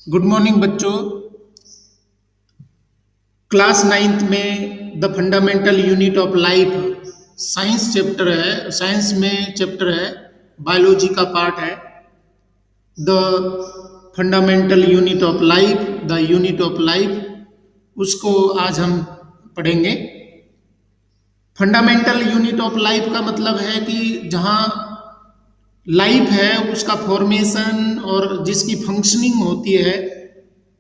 Good morning बच्चों। Class ninth में the fundamental unit of life science chapter है। Science में चैप्टर है, बायोलॉजी का पार्ट है। The fundamental unit of life, the unit of life, उसको आज हम पढ़ेंगे। फंडामेंटल यूनिट ऑफ लाइफ का मतलब है कि जहाँ लाइफ है उसका फॉर्मेशन और जिसकी फंक्शनिंग होती है,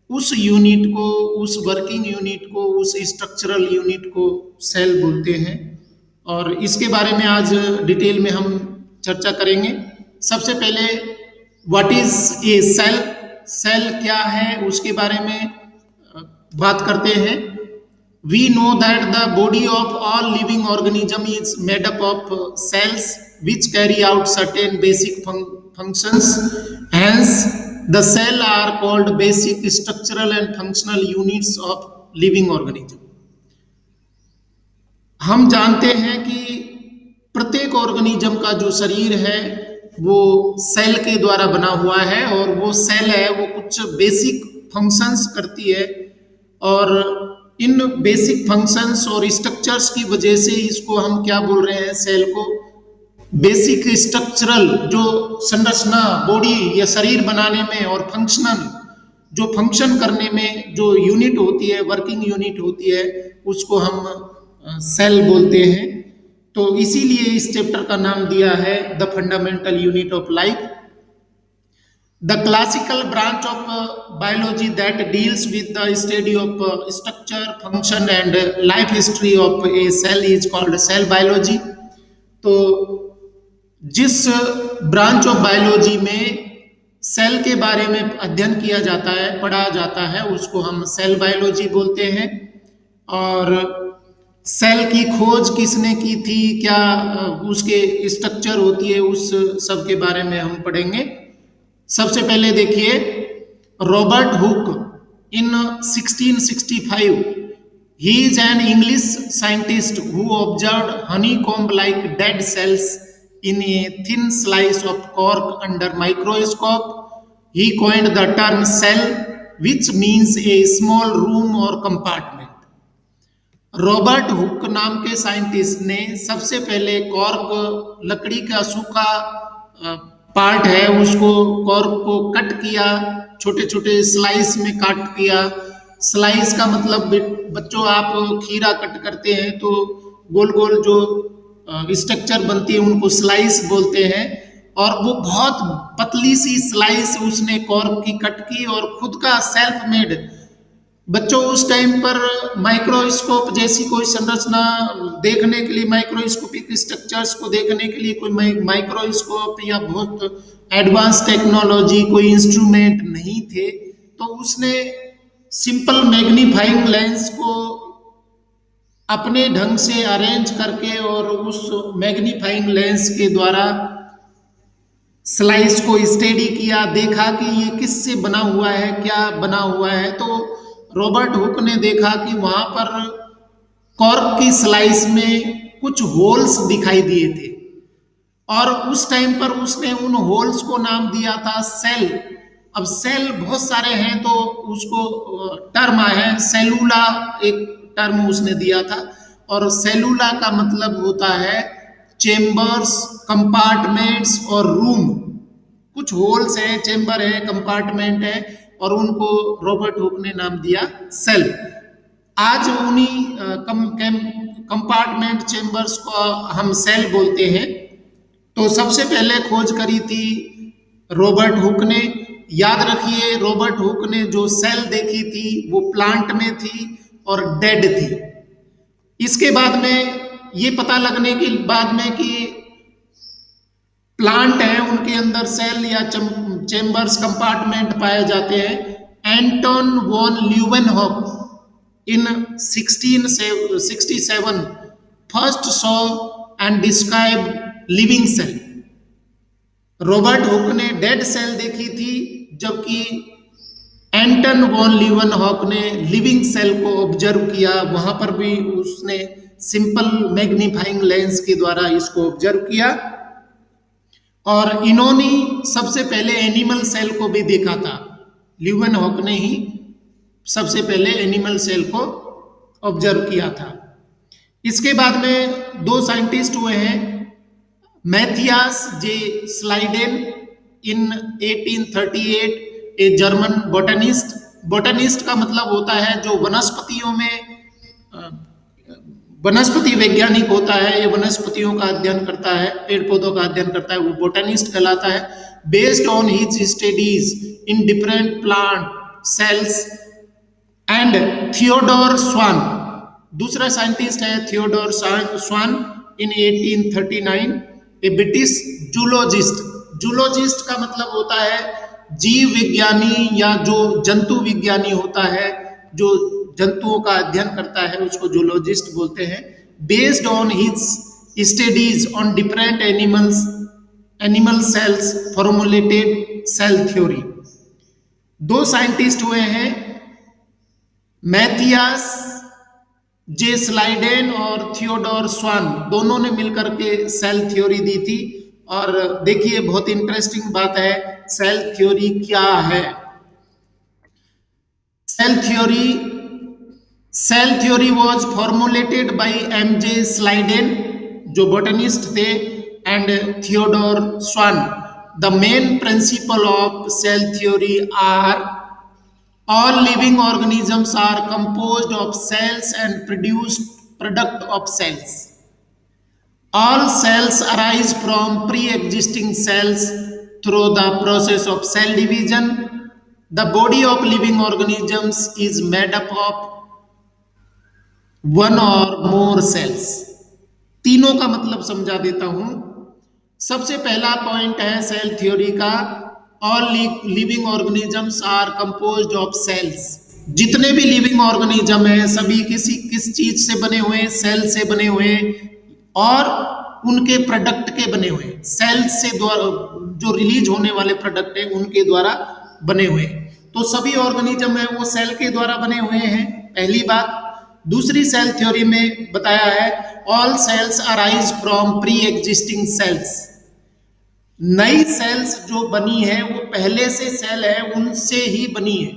उस यूनिट को, उस वर्किंग यूनिट को, उस स्ट्रक्चरल यूनिट को सेल बोलते हैं। और इसके बारे में आज डिटेल में हम चर्चा करेंगे। सबसे पहले what is a cell, cell क्या है उसके बारे में बात करते हैं। We know that the body of all living organism is made up of cells which carry out certain basic functions. Hence, the cell are called basic structural and functional units of living organism. हम जानते हैं कि प्रत्येक organism का जो शरीर है वो सेल के द्वारा बना हुआ है, और वो सेल है वो कुछ बेसिक फंक्शंस करती है, और इन बेसिक फंक्शंस और स्ट्रक्चर्स की वजह से इसको हम क्या बोल रहे हैं, सेल को बेसिक स्ट्रक्चरल जो संरचना बॉडी या शरीर बनाने में, और फंक्शनल जो फंक्शन करने में जो यूनिट होती है, वर्किंग यूनिट होती है, उसको हम सेल बोलते हैं। तो इसीलिए इस चैप्टर का नाम दिया है the fundamental unit of life. The classical branch of biology that deals with the study of structure, function and life history of a cell is called cell biology. तो जिस ब्रांच ऑफ बायोलॉजी में cell के बारे में अध्ययन किया जाता है, पढ़ा जाता है, उसको हम सेल बायोलॉजी बोलते हैं। और सेल की खोज किसने की थी, क्या उसके स्ट्रक्चर होती है, उस सब के बारे में हम पढ़ेंगे। सबसे पहले देखिए, Robert Hooke in 1665, he is an English scientist who observed honeycomb like dead cells in a thin slice of cork under microscope. He coined the term cell, which means a small room or compartment. Robert Hooke नाम के scientist ने सबसे पहले cork, लकड़ी का सूखा part है, उसको कॉर्क को कट किया, छोटे छोटे स्लाइस में काट किया। स्लाइस का मतलब बच्चों, आप खीरा कट करते हैं तो गोल गोल जो स्ट्रक्चर बनती है उनको स्लाइस बोलते हैं। और वो बहुत पतली सी स्लाइस उसने कॉर्क की कट की और खुद का सेल्फ मेड। बच्चों, उस टाइम पर माइक्रोस्कोप जैसी कोई संरचना देखने के लिए, माइक्रोस्कोपिक स्ट्रक्चर्स को देखने के लिए कोई माइक्रोस्कोप या बहुत एडवांस टेक्नोलॉजी, कोई इंस्ट्रूमेंट नहीं थे। तो उसने सिंपल मैग्नीफाइंग लेंस को अपने ढंग से अरेंज करके और उस मैग्नीफाइंग लेंस के द्वारा स्लाइस को स्टडी किया, देखा कि ये किससे बना हुआ है, क्या बना हुआ है। तो रॉबर्ट हुक ने देखा कि वहां पर कॉर्क की स्लाइस में कुछ होल्स दिखाई दिए थे, और उस टाइम पर उसने उन होल्स को नाम दिया था सेल। अब सेल बहुत सारे हैं तो उसको टर्म है सेलुला, एक टर्म उसने दिया था। और सेलुला का मतलब होता है चेम्बर्स, कंपार्टमेंट्स और रूम। कुछ होल्स हैं, चेम्बर है, कंपार्टमेंट है, और उनको रॉबर्ट हुक ने नाम दिया सेल। आज उन्हीं कंपार्टमेंट, चेम्बर्स को हम सेल बोलते हैं। तो सबसे पहले खोज करी थी रॉबर्ट हुक ने। याद रखिए, रॉबर्ट हुक ने जो सेल देखी थी वो प्लांट में थी और डेड थी। इसके बाद में ये पता लगने के बाद में कि प्लांट है उनके अंदर सेल या चेम्बर्स, कंपार्टमेंट पाए जाते हैं। Anton van Leeuwenhoek in 1667 first saw and describe living cell. Robert Hooke ने डेड सेल देखी थी, जबकि एंटन वॉन ल्यूवेनहॉक ने लिविंग सेल को ऑब्जर्व किया। वहां पर भी उसने सिंपल मैग्नीफाइंग लेंस के द्वारा इसको ऑब्जर्व किया। और इन्होंने सबसे पहले एनिमल सेल को भी देखा था। ल्यूवेनहॉक ने ही सबसे पहले एनिमल सेल को ऑब्जर्व किया था। इसके बाद में दो साइंटिस्ट हुए हैं, Matthias J Schleiden in 1838, a German botanist. Botanist का मतलब होता है जो वनस्पतियों में वनस्पति वैज्ञानिक होता है, ये वनस्पतियों का अध्ययन करता है, पेड़ पौधों का अध्ययन करता है, वो बोटनिस्ट कहलाता है। Based on his studies in different plant cells and Theodore Schwann, दूसरा साइंटिस्ट है Theodor Schwann in 1839, a British zoologist. Zoologist का मतलब होता है जीव विज्ञानी या जो जंतु विज्ञानी होता है, जो जंतुओं का अध्ययन करता है, उसको जूलॉजिस्ट बोलते हैं। Based on his studies on different animal cells formulated cell theory. दो साइंटिस्ट हुए हैं, मैथियास जे स्लाइडेन और थियोडोर स्वान, दोनों ने मिलकर के सेल थ्योरी दी थी। और देखिए बहुत इंटरेस्टिंग बात है, सेल थ्योरी क्या है। Cell theory was formulated by MJ Schleiden, जो बोटनिस्ट थे, and Theodore Schwann. The main principle of cell theory are all living organisms are composed of cells and produce product of cells. All cells arise from pre-existing cells through the process of cell division. The body of living organisms is made up of one or more cells. तीनों का मतलब समझा देता हूं। सबसे पहला point है cell theory का, all living organisms are composed of cells. जितने भी लिविंग ऑर्गेनिज्म है सभी किस चीज से बने हुए हैं, सेल से बने हुए हैं और उनके प्रोडक्ट के बने हुए हैं। सेल से द्वारा जो रिलीज होने वाले प्रोडक्ट है उनके द्वारा बने हुए हैं। तो सभी ऑर्गेनिज्म है वो सेल के द्वारा बने हुए हैं, पहली बात। दूसरी सेल थ्योरी में बताया है all cells arise from pre existing cells. नई सेल्स जो बनी है वो पहले से सेल है उनसे ही बनी है।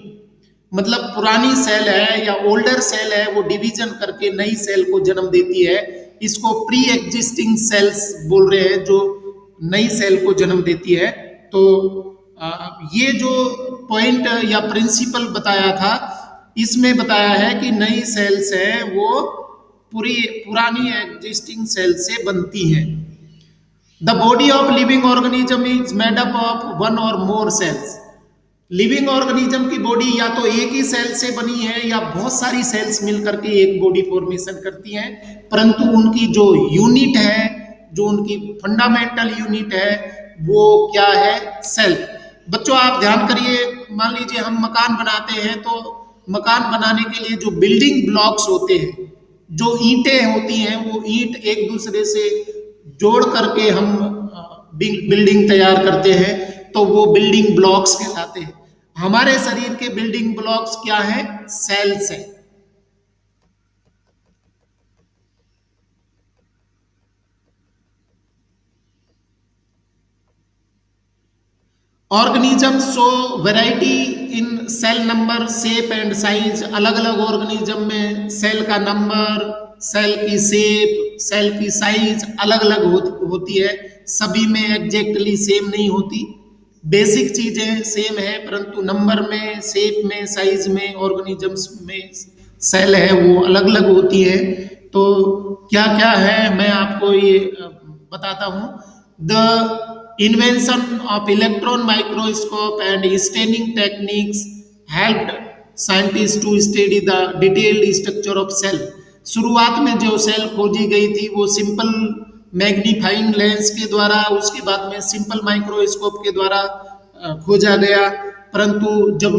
मतलब पुरानी सेल है या ओल्डर सेल है वो डिवीजन करके नई सेल को जन्म देती है, इसको प्री एग्जिस्टिंग सेल्स बोल रहे हैं, जो नई सेल को जन्म देती है। तो ये जो पॉइंट या प्रिंसिपल बताया था, इसमें बताया है कि नई सेल्स है वो पुरानी एग्जिस्टिंग सेल से बनती हैं। The body of living organism is made up of one और मोर सेल्स। लिविंग ऑर्गेनिज्म की बॉडी या तो एक ही सेल से बनी है या बहुत सारी सेल्स मिलकर के एक बॉडी फॉर्मेशन करती हैं, परंतु उनकी जो यूनिट है, जो उनकी फंडामेंटल यूनिट है, वो क्या है, सेल। बच्चों आप ध्यान करिए, मान लीजिए हम मकान बनाते हैं, तो मकान बनाने के लिए जो बिल्डिंग ब्लॉक्स होते हैं, जो ईंटें होती हैं, वो ईंट एक दूसरे से जोड़ करके हम बिल्डिंग तैयार करते हैं, तो वो बिल्डिंग ब्लॉक्स कहलाते हैं। हमारे शरीर के बिल्डिंग ब्लॉक्स क्या है, सेल्स है। Organism show variety in cell number, shape and size. अलग अलग ऑर्गेनिज्म में सेल का नंबर, सेल की शेप, सेल की साइज अलग अलग होती है, सभी में एग्जैक्टली सेम नहीं होती। बेसिक चीजें सेम है, परंतु नंबर में, शेप में, साइज में, ऑर्गेनिजम्स में सेल है वो अलग अलग होती है। तो क्या क्या है मैं आपको ये बताता हूँ। The invention of electron microscope and staining techniques helped scientists to study the detailed structure of cell। शुरुआत में जो सेल खोजी गई थी वो सिंपल मैग्नीफाइंग लेंस के द्वारा, उसके बाद में सिंपल माइक्रोस्कोप के द्वारा खोजा गया, परंतु जब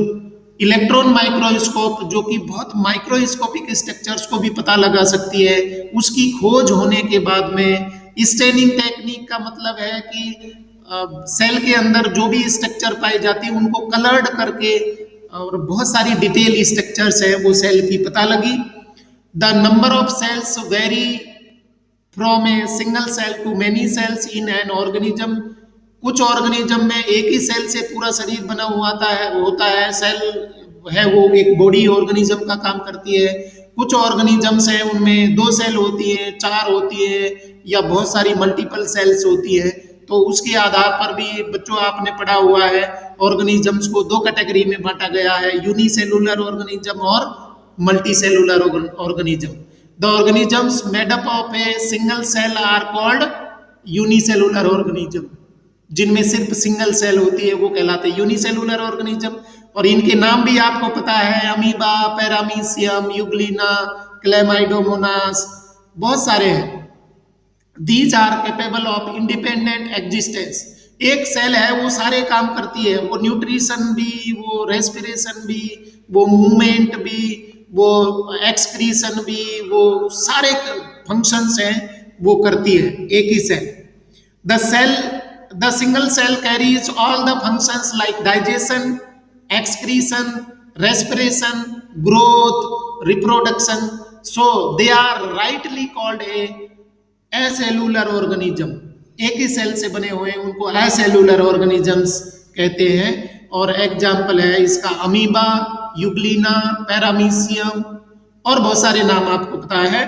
इलेक्ट्रॉन माइक्रोस्कोप, जो कि बहुत माइक्रोस्कोपिक स्ट्रक्चर्स को भी पता लगा सकती है, उसकी खोज होने के बाद में स्टेनिंग टेक्निक का मतलब है कि सेल के अंदर जो भी स्ट्रक्चर पाई जाती है उनको कलर्ड करके, और बहुत सारी डिटेल स्ट्रक्चर्स है वो सेल की पता लगी। The number of cells vary from a single cell to many cells in an organism. कुछ ऑर्गेनिज्म में एक ही सेल से पूरा शरीर बना हुआ होता है, सेल है वो एक बॉडी ऑर्गेनिज्म का काम करती है। कुछ ऑर्गेनिजम्स हैं उनमें दो सेल होती है, चार होती है, या बहुत सारी मल्टीपल सेल्स होती है। तो उसके आधार पर भी बच्चों आपने पढ़ा हुआ है, ऑर्गेनिजम्स को दो कैटेगरी में बांटा गया है, यूनिसेलुलर ऑर्गेनिज्म और multicellular organism. The organisms made up of a single cell are called unicellular organism. जिनमें सिर्फ सिंगल सेल होती है वो कहलाते हैं यूनिसेलुलर ऑर्गेनिज्म। और इनके नाम भी आपको पता है, अमीबा, पैरामीशियम, यूग्लिना, क्लेमाइडोमोनास, बहुत सारे हैं। These are capable of independent existence. एक सेल है वो सारे काम करती है, वो न्यूट्रिशन भी, वो रेस्पिरेशन भी, वो मूवमेंट भी, वो एक्सक्रीशन भी, वो सारे फंक्शंस हैं वो करती है एक ही cell. The cell, the single cell carries all the functions like digestion, excretion, respiration, growth, reproduction. So they are rightly called a acellular organism. एक ही सेल से बने हुए उनको acellular organisms कहते हैं। और एग्जाम्पल है इसका अमीबा, यूग्लिना, पैरामीशियम और बहुत सारे नाम आपको पता है।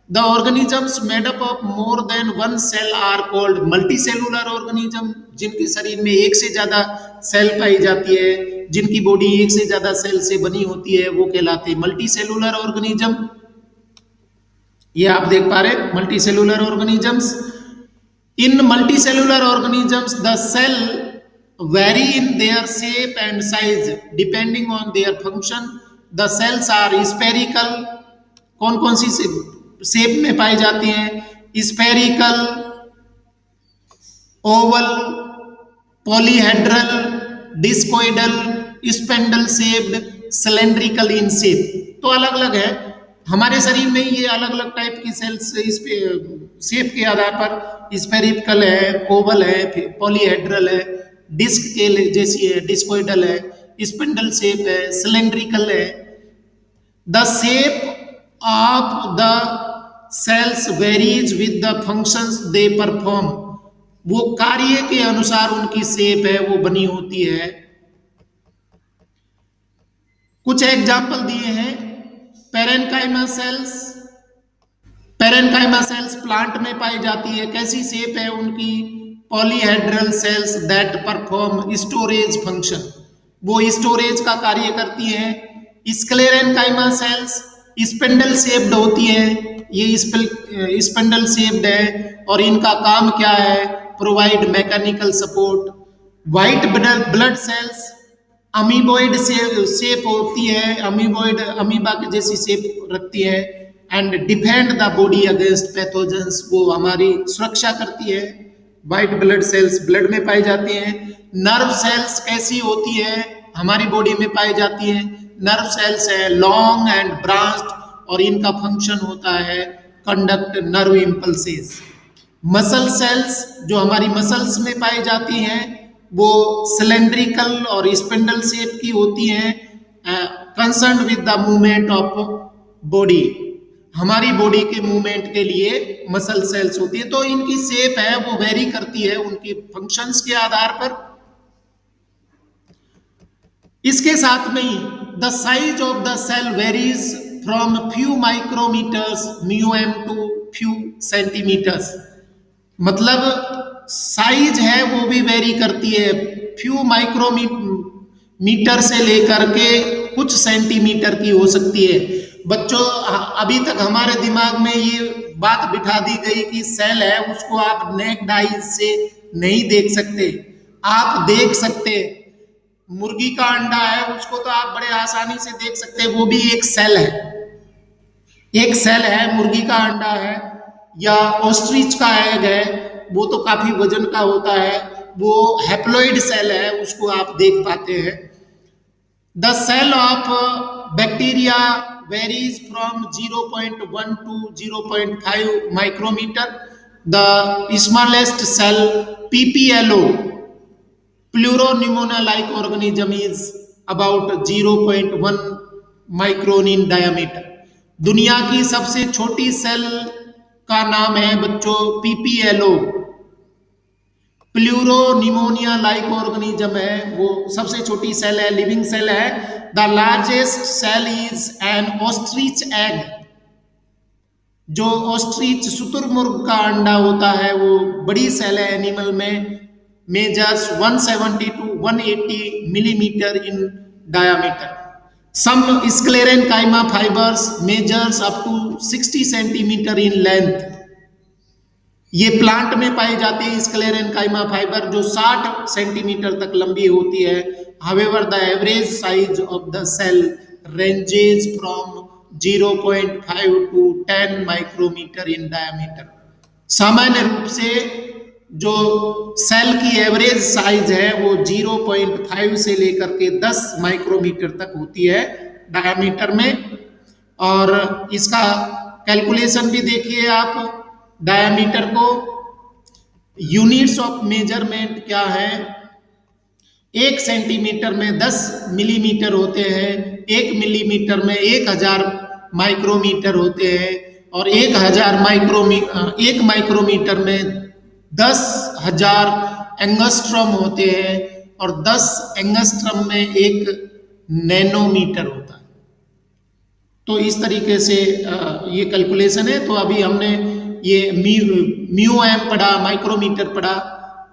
The organisms made up of more than one cell are called multicellular organism। जिनके शरीर में एक से ज्यादा सेल पाई जाती है, जिनकी बॉडी एक से ज्यादा सेल से बनी होती है, वो कहलाते हैं मल्टीसेलुलर ऑर्गेनिज्म। ये आप देख पा रहे हैं multicellular organisms. In multicellular organisms the cell vary in their shape and size depending on their function. The cells are spherical। कौन कौन सी शेप में पाई जाती हैं? Spherical, Oval, polyhedral, discoidal, spindle shaped, cylindrical in shape. तो अलग अलग है हमारे शरीर में, ये अलग अलग टाइप की सेल्स इस पे शेप के आधार पर स्फेरिकल है, ओवल है, पॉलीहेड्रल है, डिस्क के जैसी है, डिस्कोइडल है, स्पेंडल शेप है, सिलेंड्रिकल है। The shape of the cells varies with the functions they perform. वो कार्य के अनुसार उनकी शेप है वो बनी होती है। कुछ एग्जाम्पल दिए हैं। Parenchyma cells, parenchyma cells plant में पाई जाती है, कैसी शेप है उनकी? Polyhedral cells that perform storage function, वो स्टोरेज का कार्य करती है। स्क्लेरेन्काइमा सेल्स स्पेंडल शेप्ड होती है, ये स्पेंडल शेप्ड है और इनका काम क्या है? Provide mechanical support. White blood cells amoeboid shape होती है, अमीबॉइड अमीबा की जैसी शेप रखती है। And defend the body against pathogens, वो हमारी सुरक्षा करती है। व्हाइट ब्लड सेल्स ब्लड में पाई जाती हैं। नर्व सेल्स कैसी होती है? हमारी बॉडी में पाई जाती है। नर्व सेल्स है लॉन्ग एंड ब्रांच्ड और इनका फंक्शन होता है conduct nerve impulses. Muscle cells जो हमारी मसल्स में पाई जाती हैं वो सिलेंड्रिकल और स्पिंडल शेप की होती हैं, concern with the movement of body, हमारी बॉडी के मूवमेंट के लिए मसल सेल्स होती है। तो इनकी शेप है वो वेरी करती है उनकी फंक्शंस के आधार पर। इसके साथ में ही the size of the cell varies from few micrometres म्यूएम टू फ्यू सेंटीमीटर्स। मतलब साइज है वो भी वेरी करती है, फ्यू माइक्रोमीटर से लेकर के कुछ सेंटीमीटर की हो सकती है। बच्चों अभी तक हमारे दिमाग में ये बात बिठा दी गई कि सेल है उसको आप नेक्ड आईज से नहीं देख सकते, आप देख सकते। मुर्गी का अंडा है उसको तो आप बड़े आसानी से देख सकते हैं, वो भी एक सेल है, एक सेल है। मुर्गी का अंडा है या ऑस्ट्रिच का एग है, वो तो काफी वजन का होता है, वो हैप्लॉइड सेल है, उसको आप देख पाते हैं। The cell of bacteria varies from 0.1 to 0.5 micrometre. The smallest cell PPLO pleuropneumonia like organism is about 0.1 micron in diameter. दुनिया की सबसे छोटी सेल का नाम है बच्चों PPLO। प्लूरोनिमोनिया लाइक ऑर्गेनिज्म है, वो सबसे छोटी सेल है, लिविंग सेल है। The largest cell is an ostrich egg, जो ऑस्ट्रिच शुतुरमुर्ग का अंडा होता है वो बड़ी सेल है एनिमल में। Measures 170 to 180 millimetre in diameter. Some sclerenchyma fibres measures up to 60 centimetre in length. ये प्लांट में पाई जाती है स्क्लेरेनकाइमा फाइबर, जो 60 सेंटीमीटर तक लंबी होती है। However the average size of the cell ranges from 0.5 to 10 micrometre in diameter. सामान्य रूप से जो सेल की एवरेज साइज है वो 0.5 से लेकर के 10 माइक्रोमीटर तक होती है डायमीटर में। और इसका कैलकुलेशन भी देखिए आप, डायमीटर को यूनिट्स ऑफ मेजरमेंट क्या है। 1 सेंटीमीटर में 10 मिलीमीटर होते हैं, 1 मिलीमीटर में 1000 माइक्रोमीटर होते हैं, और 1 माइक्रोमीटर में 10,000 एंगस्ट्रॉम होते हैं, और 10 एंगस्ट्रॉम में 1 नैनोमीटर होता है। तो इस तरीके से ये कैलकुलेशन है। तो अभी हमने ये म्यू एम पढ़ा, माइक्रोमीटर पढ़ा,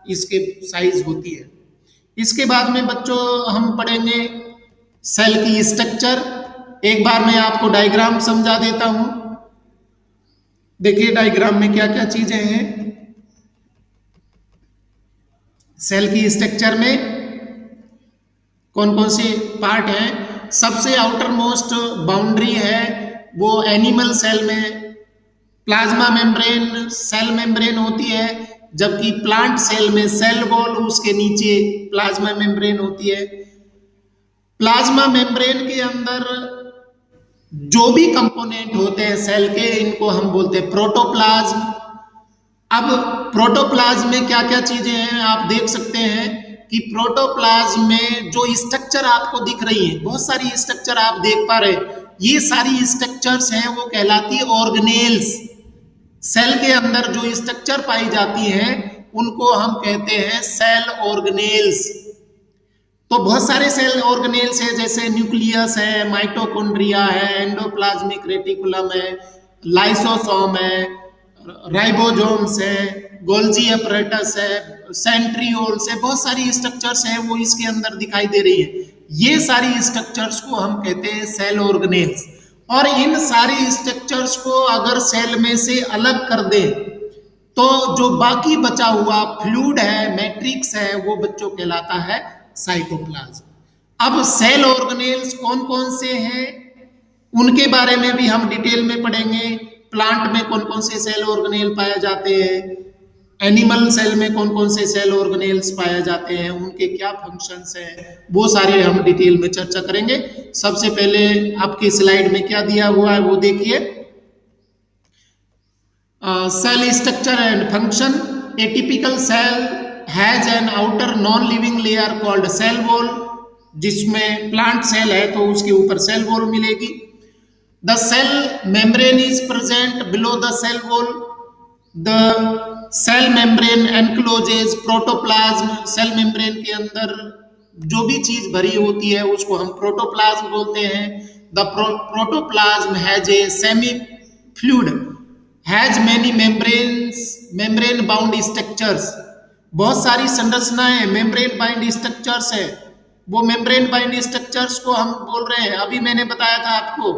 इसके साइज होती है। इसके बाद में बच्चों हम पढ़ेंगे सेल की स्ट्रक्चर। एक बार मैं आपको डायग्राम समझा देता हूं। देखिए डायग्राम में क्या क्या चीजें हैं। सेल की स्ट्रक्चर में कौन कौन से पार्ट हैं। सबसे आउटर मोस्ट बाउंड्री है वो एनिमल सेल में प्लाज्मा मेम्ब्रेन, सेल मेम्ब्रेन होती है, जबकि प्लांट सेल में सेल वॉल, उसके नीचे प्लाज्मा मेम्ब्रेन होती है। प्लाज्मा मेम्ब्रेन के अंदर जो भी कंपोनेंट होते हैं सेल के, इनको हम बोलते हैं प्रोटोप्लाज्म। अब प्रोटोप्लाज्म में क्या क्या चीजें हैं आप देख सकते हैं कि प्रोटोप्लाज्म में जो स्ट्रक्चर आपको दिख रही है, बहुत सारी स्ट्रक्चर आप देख पा रहे हैं, ये सारी स्ट्रक्चर्स हैं वो कहलाती है ऑर्गेनेल्स। सेल के अंदर जो स्ट्रक्चर पाई जाती हैं उनको हम कहते हैं सेल ऑर्गेनेल्स। तो बहुत सारे सेल ऑर्गेनेल्स है, जैसे न्यूक्लियस है, माइटोकॉन्ड्रिया है, एंडोप्लाज्मिक रेटिकुलम है, लाइसोसोम है, राइबोसोम्स है, गोल्जी अपरेटस है, सेंट्रियोल्स है, बहुत सारी स्ट्रक्चर्स हैं वो इसके अंदर दिखाई दे रही है। ये सारी स्ट्रक्चर्स को हम कहते हैं सेल ऑर्गेनेल्स। और इन सारी स्ट्रक्चर्स को अगर सेल में से अलग कर दें तो जो बाकी बचा हुआ फ्लूइड है, मैट्रिक्स है, वो बच्चों कहलाता है साइटोप्लाज्म। अब सेल ऑर्गेनेल्स कौन कौन से हैं उनके बारे में भी हम डिटेल में पढ़ेंगे। प्लांट में कौन कौन से सेल ऑर्गेनेल पाए जाते हैं, एनिमल सेल में कौन कौन से सेल ऑर्गेनेल्स पाए जाते हैं, उनके क्या फंक्शंस हैं, वो सारे हम डिटेल में चर्चा करेंगे। सबसे पहले आपकी स्लाइड में क्या दिया हुआ है वो देखिए। Cell structure and function. A typical cell has an outer non living layer called cell wall, जिसमें प्लांट सेल है तो उसके ऊपर सेल वॉल मिलेगी। The cell membrane is present below the cell wall. The cell membrane encloses protoplasm. Cell membrane के अंदर जो भी चीज भरी होती है उसको हम प्रोटोप्लाज्म बोलते हैं। The protoplasm has a semi fluid, has many membrane bound structures. बहुत सारी संरचनाएं मेम्ब्रेन बाइंड स्ट्रक्चर्स है। वो मेम्ब्रेन बाइंड स्ट्रक्चर्स को हम बोल रहे हैं, अभी मैंने बताया था आपको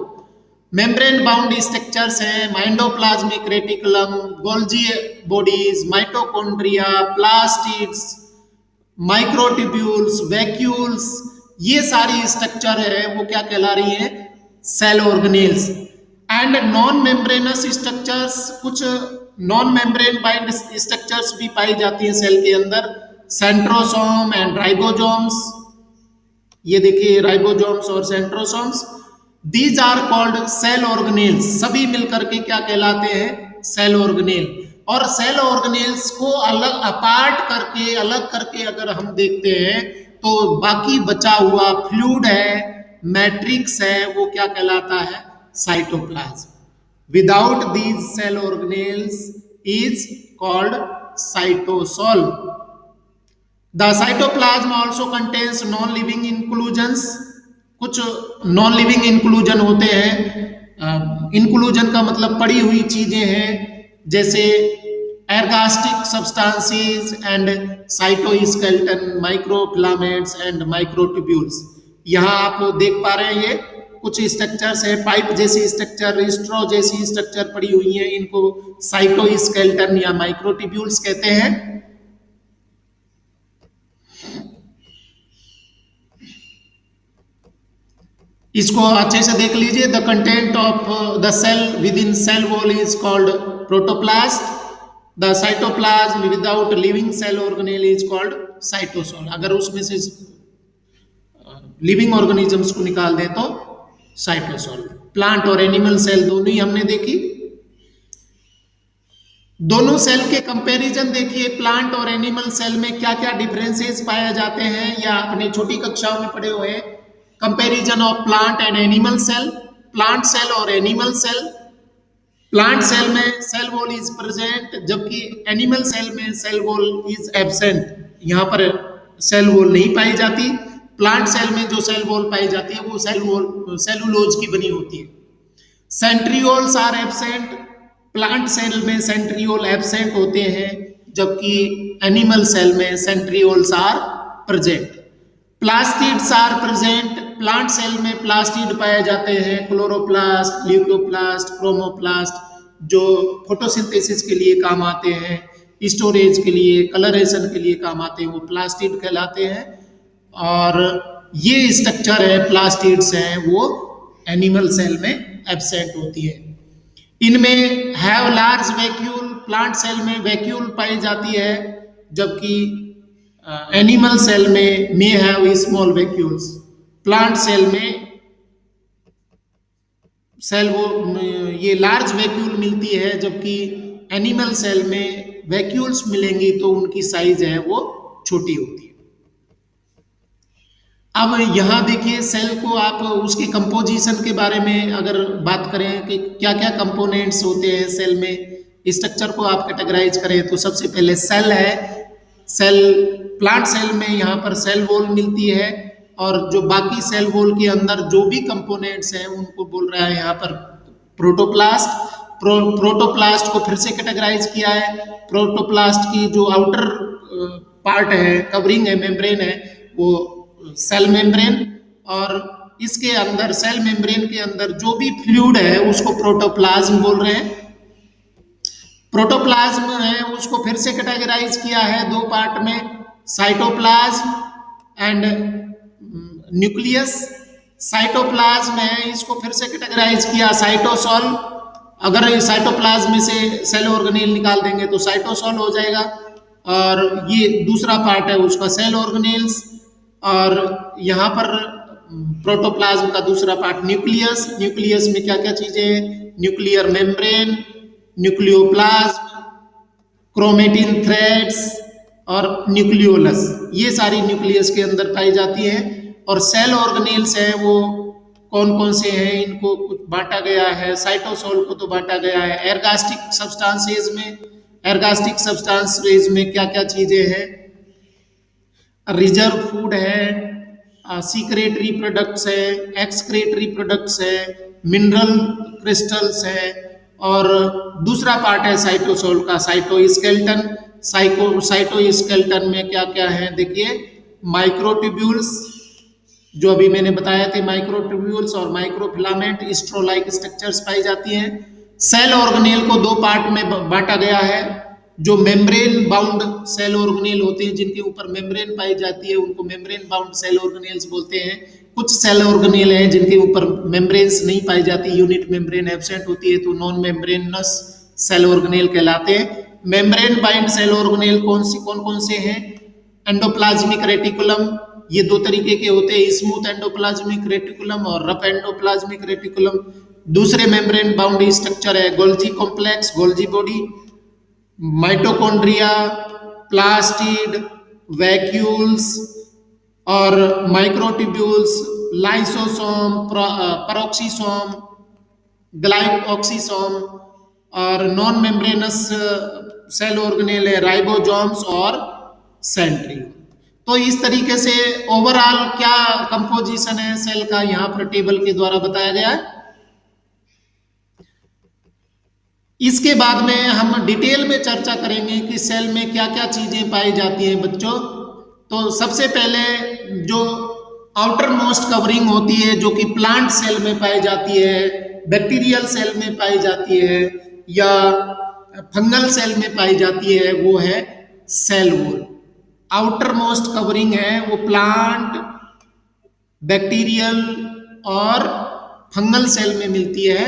मेम्ब्रेन बाउंड स्ट्रक्चर्स हैं endoplasmic reticulum, Golgi bodies, mitochondria, plastids, microtubules, vacuoles, ये सारी स्ट्रक्चर है वो क्या कहला रही है, cell organelles. And non membranous structures, कुछ नॉन मेम्ब्रेन बाइंड स्ट्रक्चर्स भी पाई जाती हैं सेल के अंदर, सेंट्रोसोम एंड राइबोसोम्स। ये देखिए राइबोसोम्स और centrosomes, these are called cell organelles. सभी मिलकर के क्या कहलाते हैं, सेल ऑर्गेनेल। और सेल ऑर्गेनेल्स को अलग करके अगर हम देखते हैं तो बाकी बचा हुआ फ्लूइड है, मैट्रिक्स है, वो क्या कहलाता है, cytoplasm. Without these cell organelles is called cytosol. The cytoplasm also contains non living inclusions, कुछ नॉन लिविंग इंक्लूजन होते हैं। इंक्लूजन का मतलब पड़ी हुई चीजें हैं, जैसे ergastic substances and cytoskeleton, microfilaments and microtubules. यहाँ आप देख पा रहे हैं ये कुछ स्ट्रक्चर्स है, पाइप जैसी स्ट्रक्चर, स्ट्रॉ जैसी स्ट्रक्चर पड़ी हुई है, इनको साइटोस्केलेटन या माइक्रोट्यूब्यूल्स कहते हैं। इसको अच्छे से देख लीजिए। The content of the cell within cell wall is called protoplast. The cytoplasm without living cell organelle is called cytosol. अगर उसमें से लिविंग ऑर्गेनिजम्स को निकाल दें तो साइटोसोल। प्लांट और एनिमल सेल दोनों ही हमने देखी। दोनों सेल के कंपैरिजन देखिए, प्लांट और एनिमल सेल में क्या क्या डिफरेंसेस पाए जाते हैं, या अपने छोटी कक्षाओं में पढ़े हुए हैं। Comparison of plant and animal cell, plant cell और एनिमल सेल। प्लांट सेल में सेल वॉल इज प्रेजेंट, जबकि एनिमल सेल में सेल वॉल इज एब्सेंट। यहाँ पर सेल वॉल नहीं पाई जाती। प्लांट सेल में जो सेल वॉल पाई जाती है वो सेल वॉल सेलुलोज की बनी होती है। Centrioles are absent, plant cell में सेंट्रियोल एब्सेंट होते हैं, जबकि एनिमल सेल में centrioles are present. Plastids are present, plant cell में प्लास्टिड पाए जाते हैं, क्लोरोप्लास्ट, ल्यूकोप्लास्ट, क्रोमोप्लास्ट, जो फोटोसिंथेसिस के लिए काम आते हैं, स्टोरेज के लिए, कलरेशन के लिए काम आते हैं, वो प्लास्टिड कहलाते हैं। और ये स्ट्रक्चर है प्लास्टिड्स हैं वो एनिमल सेल में एब्सेंट होती है। इनमें have large vacuole, plant cell में वैक्यूल पाई जाती है, जबकि एनिमल सेल में may have small vacuoles. Plant cell में सेल वो ये लार्ज वैक्यूल मिलती है, जबकि एनिमल सेल में वैक्यूल्स मिलेंगी तो उनकी साइज है वो छोटी होती है। अब यहाँ देखिए सेल को आप उसके कंपोजिशन के बारे में अगर बात करें कि क्या क्या कंपोनेंट्स होते हैं सेल में, स्ट्रक्चर को आप कैटेगराइज करें तो सबसे पहले सेल है। सेल, प्लांट सेल में यहाँ पर सेल वॉल मिलती है, और जो बाकी सेल वॉल के अंदर जो भी कंपोनेंट्स हैं उनको बोल रहा है यहाँ पर प्रोटोप्लास्ट। प्रोटोप्लास्ट को फिर से कैटेगराइज किया है। प्रोटोप्लास्ट की जो आउटर पार्ट है, कवरिंग है, मेम्ब्रेन है, वो सेल मेम्ब्रेन, और इसके अंदर सेल मेम्ब्रेन के अंदर जो भी फ्लूइड है उसको प्रोटोप्लाज्म बोल रहे हैं। प्रोटोप्लाज्म है उसको फिर से कैटेगराइज किया है दो पार्ट में, साइटोप्लाज्म एंड न्यूक्लियस। साइटोप्लाज्म है इसको फिर से कैटेगराइज किया साइटोसोल। अगर साइटोप्लाज्म में से सेल ऑर्गेनेल निकाल देंगे तो साइटोसोल हो जाएगा, और ये दूसरा पार्ट है उसका सेल ऑर्गेनेल्स। और यहाँ पर प्रोटोप्लाज्म का दूसरा पार्ट न्यूक्लियस। न्यूक्लियस में क्या क्या चीजें हैं, nuclear membrane, nucleoplasm, chromatin threads और न्यूक्लियोलस, ये सारी न्यूक्लियस के अंदर पाई जाती है। और सेल ऑर्गेनेल्स हैं वो कौन कौन से हैं, इनको कुछ बांटा गया है। साइटोसोल को तो बांटा गया है। एर्गास्टिक सब्सटेंसेज में, एर्गास्टिक सब्सटेंसेज में क्या क्या चीजें हैं, रिजर्व फूड है, सीक्रेटरी प्रोडक्ट्स है, एक्सक्रेटरी प्रोडक्ट्स है, मिनरल क्रिस्टल्स है, और दूसरा पार्ट है साइटोसोल का साइटोस्केलेटन। साइटोस्केलेटन में क्या क्या है देखिए, माइक्रोट्यूब्यूल्स जो अभी मैंने बताया थे, माइक्रोट्यूब्यूल्स और माइक्रोफिलामेंट स्ट्रो लाइक स्ट्रक्चर्स पाई जाती हैं। सेल ऑर्गेनेल को दो पार्ट में बांटा गया है। जो मेम्ब्रेन बाउंड सेल ऑर्गेनेल होते हैं जिनके ऊपर मेम्ब्रेन पाई जाती है उनको मेम्ब्रेन बाउंड सेल ऑर्गेनेल्स बोलते हैं। कुछ सेल ऑर्गेनेल हैं जिनके ऊपर मेम्ब्रेन्स नहीं पाई जाती, यूनिट मेम्ब्रेन एब्सेंट होती है, तो नॉन मेम्ब्रेनस सेल ऑर्गेनेल कहलाते हैं। मेम्ब्रेन बाइंड सेल ऑर्गेनेल कौन कौन से हैं, एंडोप्लाज्मिक रेटिकुलम, ये दो तरीके के होते हैं, स्मूथ एंडोप्लाज्मिक रेटिकुलम और रफ एंडोप्लाज्मिक रेटिकुलम। दूसरे मेम्ब्रेन बाउंड स्ट्रक्चर है Golgi complex, Golgi body, mitochondria, plastid, vacuoles और माइक्रोट्यूब्यूल्स, लाइसोसोम, पेरोक्सीसोम, ग्लाइकोक्सीसोम, और नॉन मेम्ब्रेनस सेल ऑर्गेनेल है राइबोसोम्स और सेंट्रियोल। तो इस तरीके से ओवरऑल क्या कंपोजिशन है सेल का यहाँ पर टेबल के द्वारा बताया गया है। इसके बाद में हम डिटेल में चर्चा करेंगे कि सेल में क्या क्या चीजें पाई जाती हैं बच्चों। तो सबसे पहले जो आउटर मोस्ट कवरिंग होती है जो कि प्लांट सेल में पाई जाती है, बैक्टीरियल सेल में पाई जाती है या फंगल सेल में पाई जाती है, वो है cell wall. Outermost covering है वो प्लांट, बैक्टीरियल और फंगल सेल में मिलती है,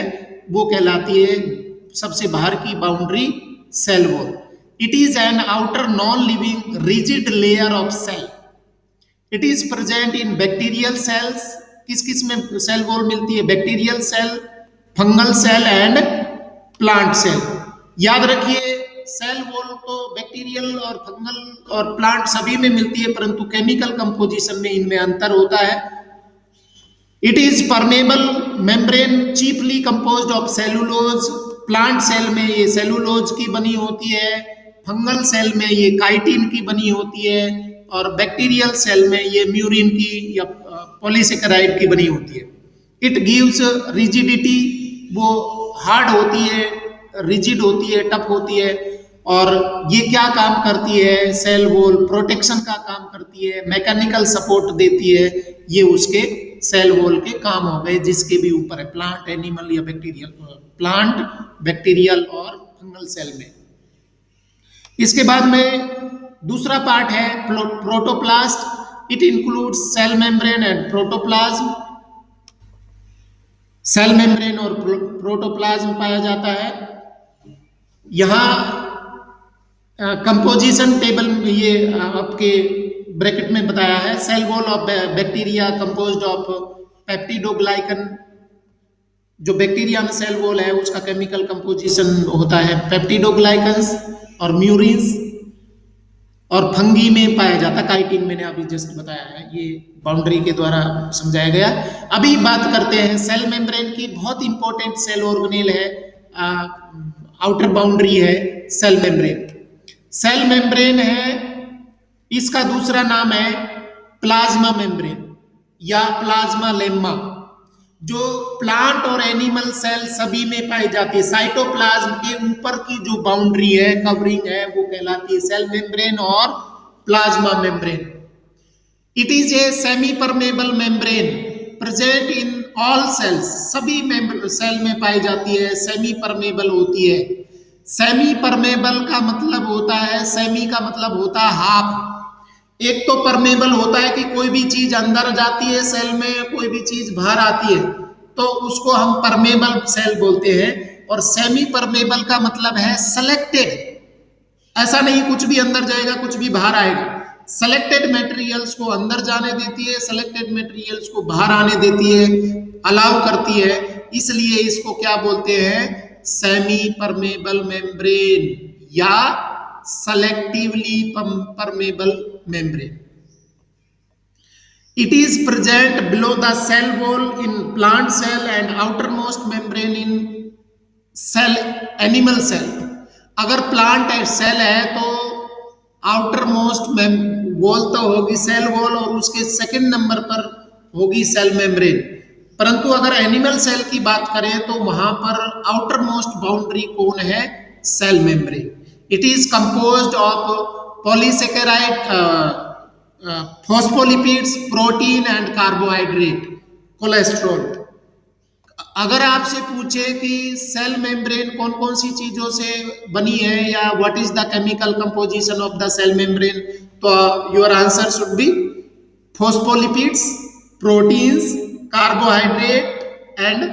वो कहलाती है सबसे बाहर की boundary cell wall. It is an outer non living rigid layer of cell. It is present in bacterial cells. किस किस में सेल वॉल मिलती है? Bacterial cell, fungal cell and plant cell. याद रखिए सेल वॉल तो बैक्टीरियल और fungal और प्लांट सभी में मिलती है, परंतु केमिकल कंपोजिशन में इनमें अंतर होता है। It is permeable membrane chiefly composed of cellulose. Plant cell में ये सेलुलोज की बनी होती है, फंगल सेल में ये काइटिन की बनी होती है और बैक्टीरियल सेल में ये म्यूरिन की या पॉलीसेकेराइड की बनी होती है। इट गिव्स रिजिडिटी, वो हार्ड होती है, रिजिड होती है, टफ होती है। और ये क्या काम करती है? सेल वॉल प्रोटेक्शन का काम करती है, मैकेनिकल सपोर्ट देती है। ये उसके सेल वॉल के काम हो गए जिसके भी ऊपर है, प्लांट, एनिमल या बैक्टीरियल, प्लांट, बैक्टीरियल और फंगल सेल में। इसके बाद में दूसरा पार्ट है protoplast. It includes cell membrane and protoplasm. Cell membrane और प्रोटोप्लाज्म पाया जाता है। यहाँ कंपोजिशन टेबल में ये आपके ब्रैकेट में बताया है। Cell wall of bacteria composed of peptidoglycan. जो बैक्टीरिया में सेल वॉल है उसका केमिकल कंपोजिशन होता है पेप्टिडोग्लाइकन्स और म्यूरिन्स। और फंगी में पाया जाता है काइटिन, मैंने अभी जस्ट बताया है, ये बाउंड्री के द्वारा समझाया गया। अभी बात करते हैं सेल मेम्ब्रेन की। बहुत इंपॉर्टेंट सेल ऑर्गेनेल है, आउटर बाउंड्री है सेल मेम्ब्रेन। सेल मेम्ब्रेन है, इसका दूसरा नाम है प्लाज्मा मेम्ब्रेन या प्लाज्मा लेम्मा, जो प्लांट और एनिमल सेल सभी में पाई जाती है। साइटोप्लाज्म के ऊपर की जो बाउंड्री है, कवरिंग है, वो कहलाती है सेल मेम्ब्रेन और plasma membrane. It is a semi permeable membrane present in all cells. सभी सेल में पाई जाती है, सेमी परमेबल होती है। सेमी परमेबल का मतलब होता है, सेमी का मतलब होता है हाफ। एक तो परमेबल होता है कि कोई भी चीज अंदर जाती है सेल में, कोई भी चीज बाहर आती है, तो उसको हम परमेबल सेल बोलते हैं। और सेमी परमेबल का मतलब है सेलेक्टेड। ऐसा नहीं कुछ भी अंदर जाएगा कुछ भी बाहर आएगा। सेलेक्टेड मटेरियल्स को अंदर जाने देती है, सेलेक्टेड मटेरियल्स को बाहर आने देती है, अलाउ करती है। इसलिए इसको क्या बोलते हैं? सेमी परमेबल मेम्ब्रेन या selectively permeable membrane. It is present below the cell wall in plant cell and outermost membrane in cell animal cell. अगर प्लांट सेल है तो आउटर मोस्ट वॉल तो होगी सेल वॉल और उसके सेकंड नंबर पर होगी सेल मेम्ब्रेन। परंतु अगर एनिमल सेल की बात करें तो वहां पर आउटर मोस्ट बाउंड्री कौन है? Cell membrane. It is composed of polysaccharide, phospholipids, protein and carbohydrate, cholesterol. अगर आपसे पूछे कि सेल मेम्ब्रेन कौन कौन सी चीजों से बनी है या what is the chemical composition of the cell membrane, तो your answer should be phospholipids, proteins, carbohydrate and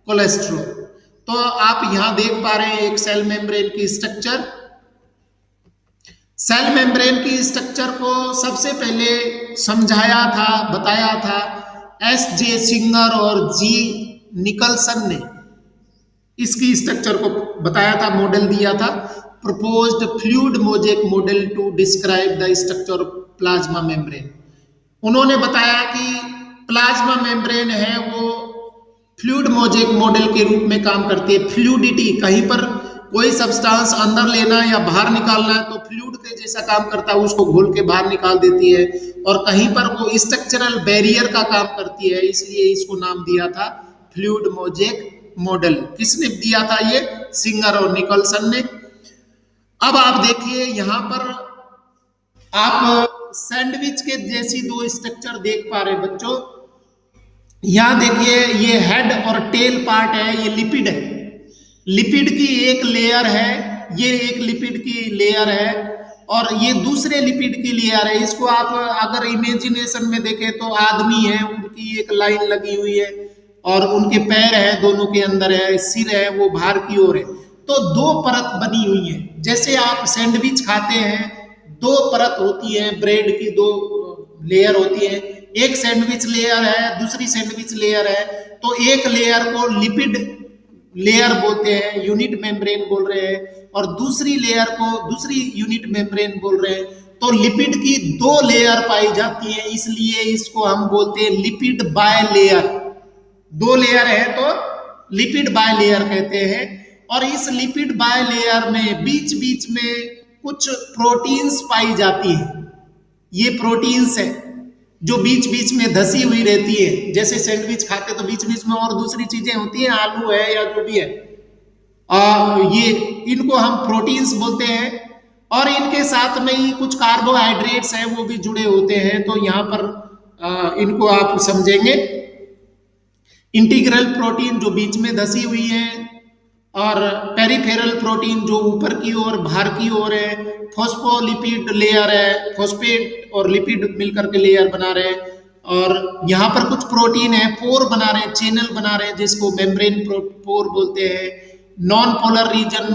cholesterol. तो आप यहां देख पा रहे हैं एक सेल मेम्ब्रेन की स्ट्रक्चर। सेल मेम्ब्रेन की स्ट्रक्चर को सबसे पहले समझाया था, बताया था S.J. सिंगर और G. निकलसन ने। इसकी स्ट्रक्चर को बताया था, मॉडल दिया था, proposed fluid mosaic model to describe the structure of plasma membrane. उन्होंने बताया कि प्लाज्मा मेम्ब्रेन है वो फ्लूइड मोजेक मॉडल के रूप में काम करती है। फ्लूइडिटी, कहीं पर कोई सब्सटेंस अंदर लेना या बाहर निकालना है तो फ्लूइड के जैसा काम करता है, उसको घोल के बाहर निकाल देती है। और कहीं पर वो स्ट्रक्चरल बैरियर का काम करती है, इसलिए इसको नाम दिया था फ्लूइड मोजेक मॉडल। किसने दिया था ये? सिंगर और निकोलसन ने। अब आप देखिए यहाँ पर आप सैंडविच के जैसी दो स्ट्रक्चर देख पा रहे हैं बच्चों। यहाँ देखिए ये हेड और टेल पार्ट है, ये लिपिड है, लिपिड की एक लेयर है, ये एक लिपिड की लेयर है और ये दूसरे लिपिड की लेयर है। इसको आप अगर इमेजिनेशन में देखें तो आदमी है, उनकी एक लाइन लगी हुई है और उनके पैर हैं, दोनों के अंदर है, सिर है, वो बाहर की ओर है। तो दो परत बनी हुई है। जैसे आप सैंडविच खाते हैं, दो परत होती है, ब्रेड की दो लेयर होती है, एक सैंडविच लेयर है, दूसरी सैंडविच लेयर है। तो एक लेयर को लिपिड लेयर बोलते हैं, यूनिट मेम्ब्रेन बोल रहे हैं, और दूसरी लेयर को दूसरी यूनिट मेम्ब्रेन बोल रहे हैं। तो लिपिड की दो लेयर पाई जाती है, इसलिए इसको हम बोलते हैं लिपिड बाय लेयर। दो लेयर है तो लिपिड बाय लेयर कहते हैं। और इस लिपिड बाय लेयर में बीच बीच में कुछ प्रोटीन्स पाई जाती है। ये प्रोटीन्स है जो बीच बीच में धसी हुई रहती है। जैसे सैंडविच खाते तो बीच बीच में और दूसरी चीजें होती हैं, आलू है या जो भी है, ये इनको हम प्रोटीन्स बोलते हैं। और इनके साथ में ही कुछ कार्बोहाइड्रेट्स हैं, वो भी जुड़े होते हैं। तो यहाँ पर इनको आप समझेंगे इंटीग्रल प्रोटीन जो बीच में धसी हुई है, और पेरिफेरल प्रोटीन जो ऊपर की ओर बाहर की ओर है, फॉस्फोलिपिड लेयर है, फॉस्फेट और लिपिड मिलकर के लेयर बना रहे हैं। और यहाँ पर कुछ प्रोटीन है, पोर बना रहे हैं, चैनल बना रहे हैं, जिसको मेम्ब्रेन पोर बोलते हैं। Non polar region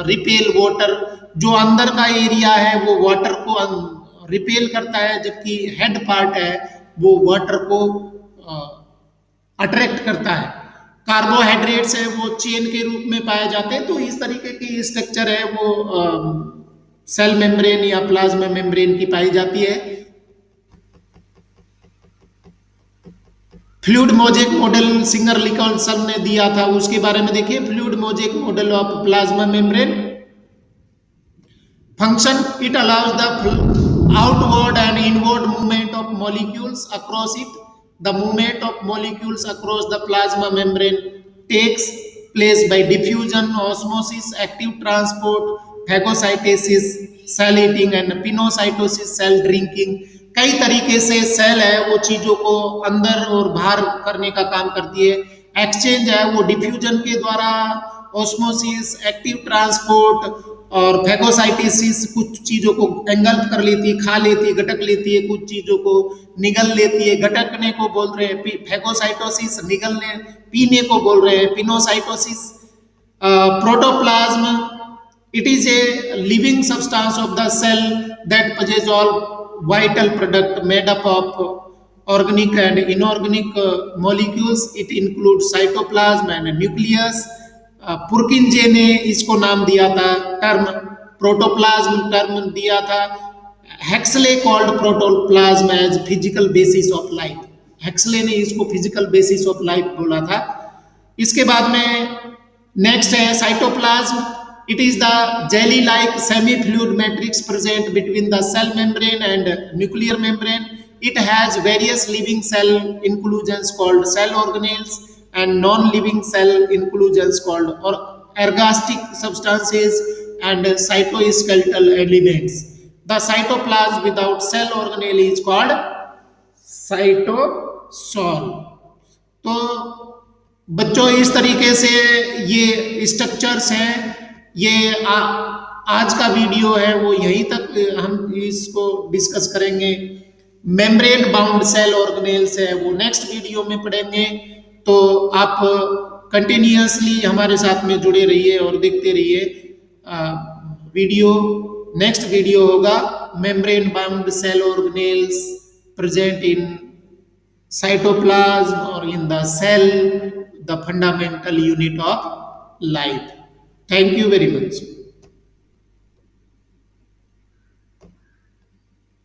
repel water, जो अंदर का एरिया है वो वाटर को रिपेल करता है, जबकि हेड पार्ट है वो वाटर को अट्रैक्ट करता है। कार्बोहाइड्रेट्स है वो चेन के रूप में पाए जाते हैं। तो इस तरीके की स्ट्रक्चर है वो सेल मेम्ब्रेन या प्लाज्मा मेम्ब्रेन की पाई जाती है। Fluid mosaic model Singer Nicolson ने दिया था, उसके बारे में देखिए। Fluid mosaic model of plasma membrane function, it allows the outward and inward movement of molecules across it. The movement of molecules across the plasma membrane takes place by diffusion, osmosis, active transport, phagocytosis, cell eating and pinocytosis, cell drinking। कई तरीके से cell है वो चीजों को अंदर और बाहर करने का काम करती है। एक्सचेंज है वो डिफ्यूजन के द्वारा, ऑस्मोसिस, एक्टिव ट्रांसपोर्ट और फैगोसाइटोसिस कुछ चीजों को एंगल्फ कर लेती है, खा लेती है, गटक लेती है, कुछ चीजों को निगल लेती है। गटकने को बोल रहे हैं फैगोसाइटोसिस, निगलने पीने को बोल रहे हैं pinocytosis. Protoplasm, it is a living substance of the cell that possess all vital product made up of organic and inorganic molecules. It includes cytoplasm and nucleus। पुरकिंजे ने इसको नाम दिया था, टर्म प्रोटोप्लाज्म टर्म दिया था। Huxley called protoplasm as physical basis of life. Huxley ने इसको physical basis of life बोला था। इसके बाद में नेक्स्ट है cytoplasm. It is the jelly like semi fluid matrix present between the cell membrane and nuclear membrane. It has various living cell inclusions called cell organelles and non-living cell inclusions called or ergastic substances and cytoskeletal elements. The cytoplasm without cell organelle is called cytosol। तो बच्चों इस तरीके से ये structures हैं। ये आज का वीडियो है वो यहीं तक हम इसको डिस्कस करेंगे। मेम्ब्रेन बाउंड सेल ऑर्गेनेल्स है वो नेक्स्ट वीडियो में पढ़ेंगे। तो आप कंटिन्यूअसली हमारे साथ में जुड़े रहिए और देखते रहिए वीडियो। नेक्स्ट वीडियो होगा membrane bound cell organelles present in cytoplasm और in the cell, the fundamental unit of life. Thank you very much.